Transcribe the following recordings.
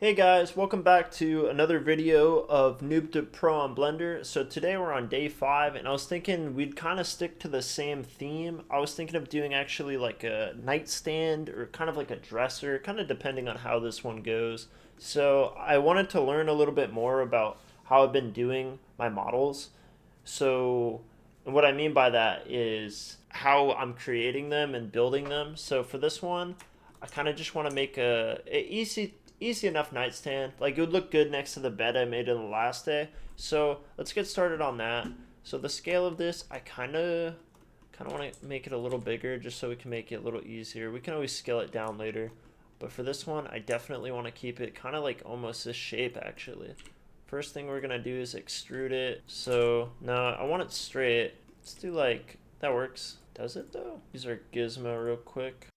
Hey guys, welcome back to another video of Noob to Pro on Blender. So today we're on day 5 and I was thinking we'd kind of stick to the same theme. I was thinking of doing actually like a nightstand or kind of like a dresser, kind of depending on how this one goes. So I wanted to learn a little bit more about how I've been doing my models. So what I mean by that is how I'm creating them and building them. So for this one, I kind of just want to make a easy enough nightstand. Like it would look good next to the bed I made in the last day. So let's get started on that. So the scale of this, I kind of want to make it a little bigger just so we can make it a little easier. We can always scale it down later. But for this one, I definitely want to keep it kind of like almost this shape actually. First thing we're gonna do is extrude it. So now I want it straight. Let's do like, that works. Does it though? Use our gizmo real quick.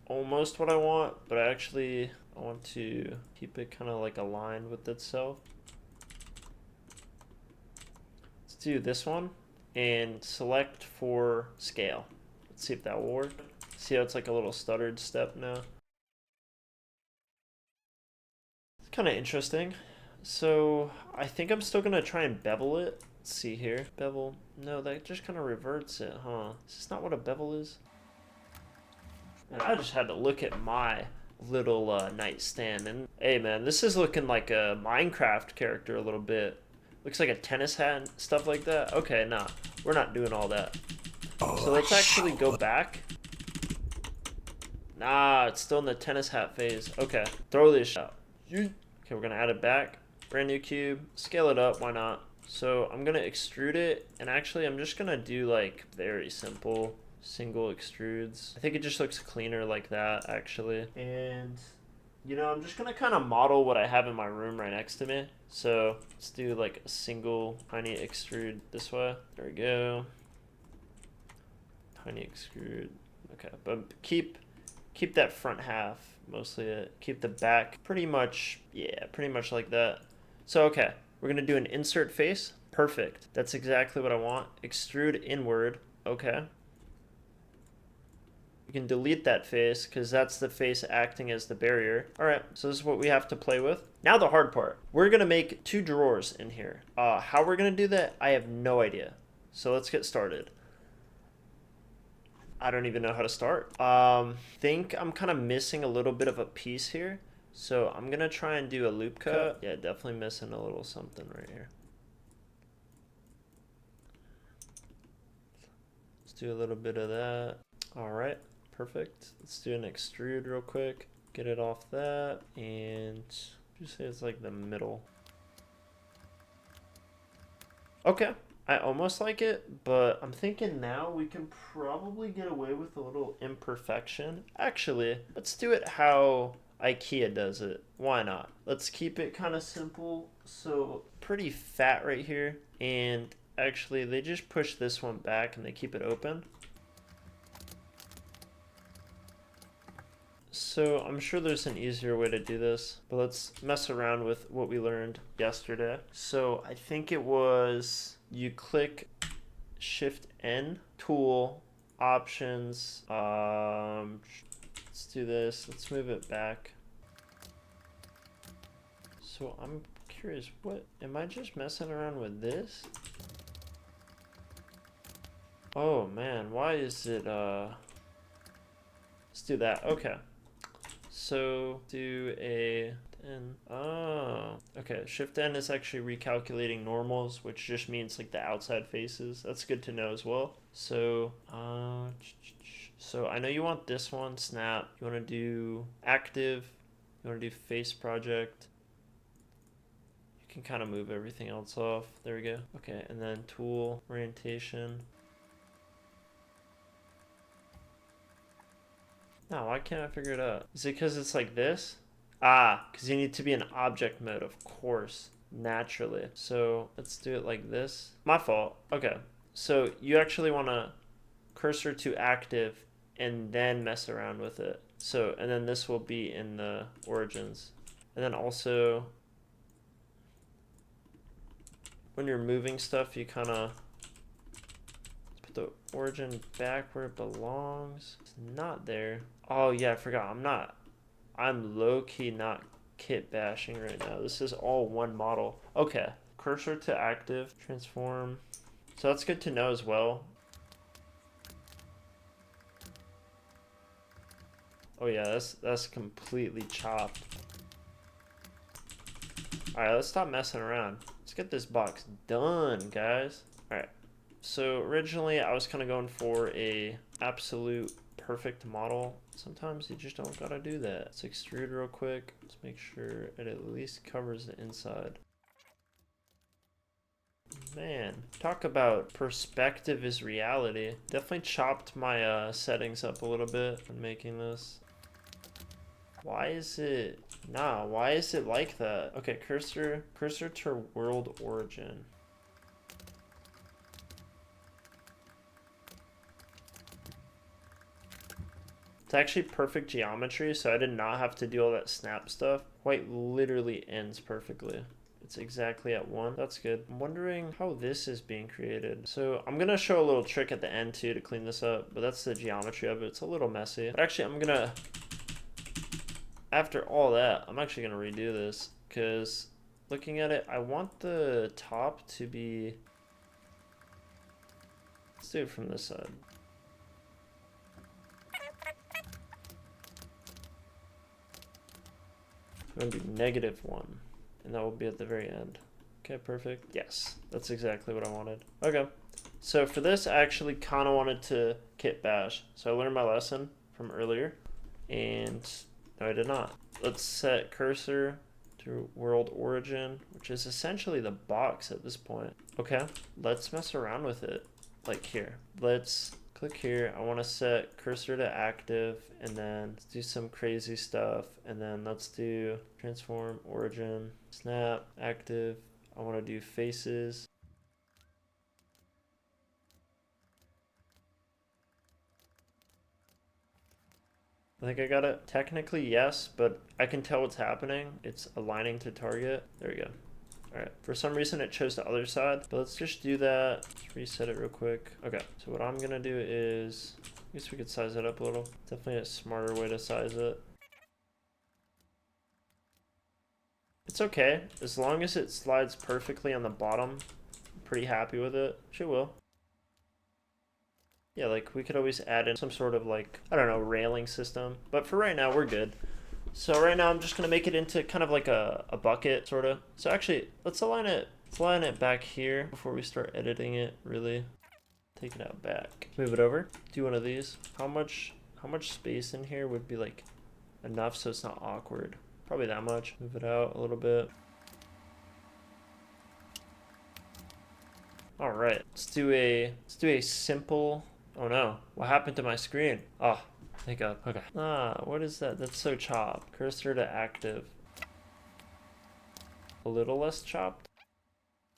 Almost what I want, but I want to keep it kind of like aligned with itself. Let's do this one and select for scale. Let's see if that will work. See how it's like a little stuttered step now? It's kind of interesting. So I think I'm still gonna try and bevel it. Let's see here. Bevel. No, that just kind of reverts it, huh? Is this not what a bevel is? And I just had to look at my little nightstand, and hey man, this is looking like a Minecraft character a little bit. Looks like a tennis hat and stuff like that. Okay, nah, we're not doing all that. So let's actually go back. Nah, it's still in the tennis hat phase. Okay, throw this out. Okay, we're gonna add it back. Brand new cube, scale it up, why not? So I'm gonna extrude it, and actually I'm just gonna do like very simple single extrudes. I think it just looks cleaner like that actually. And you know, I'm just gonna kind of model what I have in my room right next to me. So let's do like a single tiny extrude this way. There we go. Tiny extrude. Okay, but keep that front half mostly it. Keep the back pretty much, yeah, pretty much like that. So okay, we're gonna do an insert face. Perfect. That's exactly what I want. Extrude inward. Okay. We can delete that face because that's the face acting as the barrier. All right, so this is what we have to play with. Now the hard part. We're gonna make 2 drawers in here. How we're gonna do that, I have no idea. So let's get started. I don't even know how to start. Think I'm kind of missing a little bit of a piece here. So I'm gonna try and do a loop cut. Yeah, definitely missing a little something right here. Let's do a little bit of that. All right. Perfect. Let's do an extrude real quick. Get it off that, and just say it's like the middle. Okay, I almost like it, but I'm thinking now we can probably get away with a little imperfection. Actually, let's do it how IKEA does it. Why not? Let's keep it kind of simple. So pretty fat right here, and actually they just push this one back and they keep it open. So I'm sure there's an easier way to do this, but let's mess around with what we learned yesterday. So I think it was you click Shift N, Tool, Options. Let's do this. Let's move it back. So I'm curious, what am I just messing around with this? Oh man, why is it let's do that. Okay. So do a N. Oh, okay. Shift N is actually recalculating normals, which just means like the outside faces. That's good to know as well. So, so I know you want this one, snap. You want to do active. You want to do face project. You can kind of move everything else off. There we go. Okay, and then tool, orientation. No, why can't I figure it out? Is it because it's like this? Ah, because you need to be in object mode, of course, naturally. So let's do it like this. My fault. Okay. So you actually want to cursor to active and then mess around with it. So, and then this will be in the origins. And then also, when you're moving stuff, you kind of the origin back where it belongs. It's not there. Oh yeah, I forgot. I'm not I'm low-key not kit bashing right now. This is all one model. Okay, cursor to active, transform. So that's good to know as well. Oh yeah, that's completely chopped. Alright, let's stop messing around. Let's get this box done, guys. Alright, so originally I was kind of going for a absolute perfect model. Sometimes you just don't gotta do that. Let's extrude real quick. Let's make sure it at least covers the inside. Man, talk about perspective is reality. Definitely chopped my settings up a little bit when making this. Why is it... Nah, why is it like that? Okay, cursor to world origin. It's actually perfect geometry, so I did not have to do all that snap stuff. Quite literally ends perfectly. It's exactly at 1. That's good. I'm wondering how this is being created. So I'm going to show a little trick at the end too to clean this up, but that's the geometry of it. It's a little messy. But actually, I'm going to... After all that, I'm actually going to redo this because looking at it, I want the top to be... Let's do it from this side. It's going to be -1, and that will be at the very end. Okay, perfect. Yes, that's exactly what I wanted. Okay, so for this, I actually kind of wanted to kit bash. So I learned my lesson from earlier, and no, I did not. Let's set cursor to world origin, which is essentially the box at this point. Okay, let's mess around with it. Like here, let's click here. I want to set cursor to active, and then let's do some crazy stuff. And then let's do transform origin, snap, active. I want to do faces. I think I got it. Technically, yes, but I can tell what's happening. It's aligning to target. There we go. All right, for some reason it chose the other side, but let's just do that. Let's reset it real quick. Okay, so what I'm gonna do is, I guess we could size it up a little. Definitely a smarter way to size it. It's okay, as long as it slides perfectly on the bottom, I'm pretty happy with it. It will. Yeah, like we could always add in some sort of like, I don't know, railing system. But for right now, we're good. So right now I'm just gonna make it into kind of like a bucket, sort of. So actually, let's align it back here before we start editing it, really. Take it out back. Move it over, do one of these. How much space in here would be like enough so it's not awkward? Probably that much. Move it out a little bit. All right, let's do a simple, oh no, what happened to my screen? Oh, thank God. Okay. Ah, what is that? That's so chopped. Cursor to active. A little less chopped.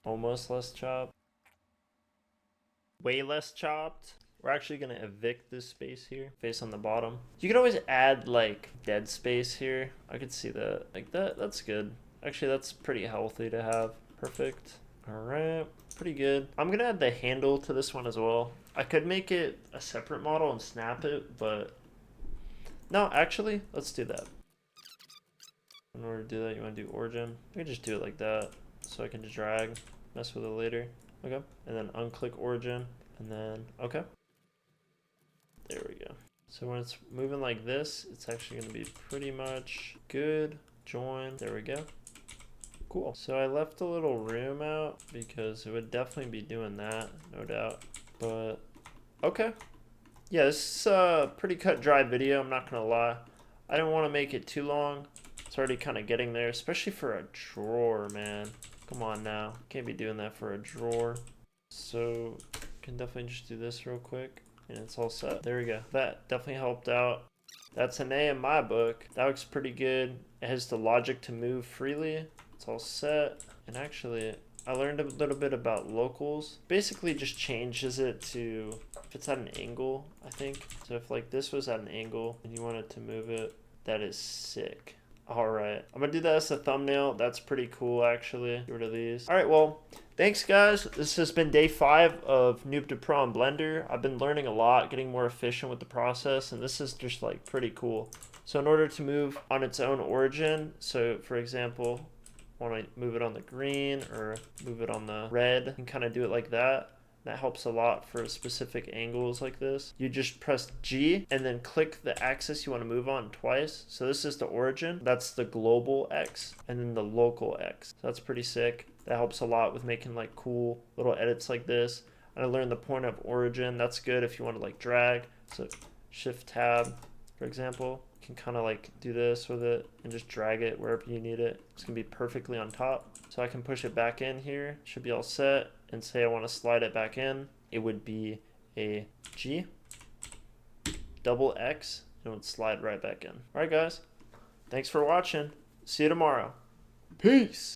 Almost less chopped. Way less chopped. We're actually gonna evict this space here. Face on the bottom. You can always add like dead space here. I could see that. Like that's good. Actually, that's pretty healthy to have. Perfect. All right, pretty good. I'm gonna add the handle to this one as well. I could make it a separate model and snap it, but no, actually, let's do that. In order to do that, you want to do origin. I can just do it like that, so I can just drag, mess with it later. Okay, and then unclick origin, and then okay. There we go. So when it's moving like this, it's actually going to be pretty much good. Join. There we go. Cool. So I left a little room out because it would definitely be doing that, no doubt. But okay. Yeah, this is a pretty cut dry video, I'm not going to lie. I didn't want to make it too long. It's already kind of getting there, especially for a drawer, man. Come on now. Can't be doing that for a drawer. So can definitely just do this real quick. And it's all set. There we go. That definitely helped out. That's an A in my book. That looks pretty good. It has the logic to move freely. It's all set. And actually, I learned a little bit about locals. Basically just changes it to, if it's at an angle, I think. So if like this was at an angle and you wanted to move it, that is sick. All right, I'm gonna do that as a thumbnail. That's pretty cool, actually. Get rid of these. All right, well, thanks, guys. This has been day 5 of Noob to Pro on Blender. I've been learning a lot, getting more efficient with the process, and this is just like pretty cool. So in order to move on its own origin, so for example, want to move it on the green or move it on the red and kind of do it like that. That helps a lot for specific angles like this. You just press G and then click the axis you want to move on twice. So this is the origin. That's the global X and then the local X. So that's pretty sick. That helps a lot with making like cool little edits like this. And I learned the point of origin. That's good if you want to like drag. So Shift Tab, for example, you can kind of like do this with it and just drag it wherever you need it. It's gonna be perfectly on top. So I can push it back in here. Should be all set. And say I want to slide it back in. It would be a G, double X, and it would slide right back in. All right, guys. Thanks for watching. See you tomorrow. Peace.